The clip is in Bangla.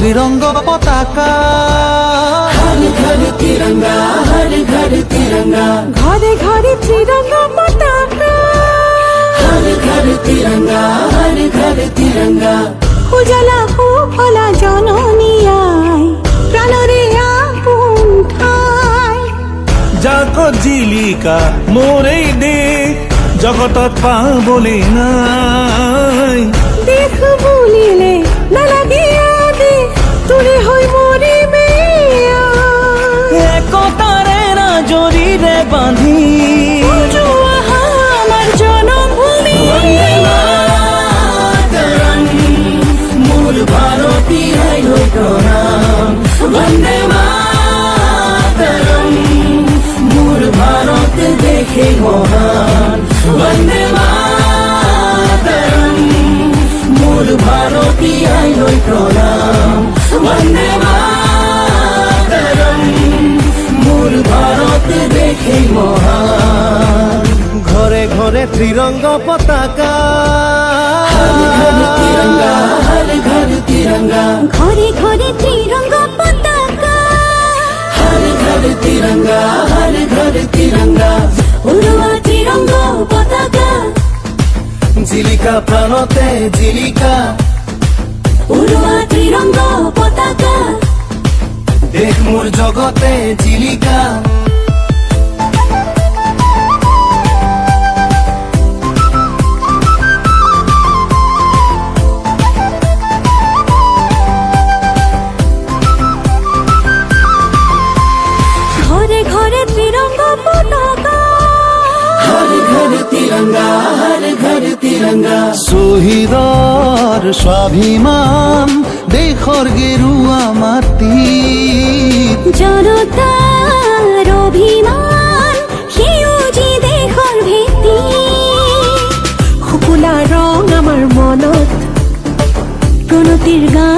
ত্রিরঙ্গ পতাকা। हर घर तिरंगा, हर घर तिरंगा, ঘরে ঘরে ত্রিরঙ্গ পতাকা। हर घर तिरंगा, हर घर तिरंगा। উজালা ফুফলা জননী আই, প্রাণরে আপন ঠাই। যাক জিলিকা মোরেই দেশ, জগতত পাবলে নাই। দেখ বুলিলে নালাগে আদেশ, তোরে হৈ মৰিমে একতাৰে জৰিৰে বান্ধি আমার জনমভূমি। वंदे मातरम, मूल भारती है नाम। वंदे मातरम, मूल भारत देखे महान। वंदे मातरम, मूल भारती है नाम। वंदे मातरम, मूल भारत देखे महान। ঘরে ঘরে ত্রিরঙ্গ পতাকা। हर घर तिरंगा, हर घर तिरंगा, ঘরে ঘরে ত্রিরঙ্গ পতাকা। हर घर तिरंगा, हर घर तिरंगा। উড়োয়া ত্রিরঙ্গ পতাকা। জিলিকা প্রাণতে জিলিকা, উড়োয়া ত্রিরঙ্গ পতাকা। দেখ মোর জগতে জিলিকা। ঘরে ঘরে ত্রিরঙ্গ পতাকা। हर घर तिरंगा, हर घर तिरंगा। শহীদৰ স্বাভিমান, দেশৰ গেৰুৱা মাটি। জনতার অভিমান, সেউজী দেশৰ ভেটি। শুকুলা ৰং আমাৰ মনত, প্ৰণতিৰ গান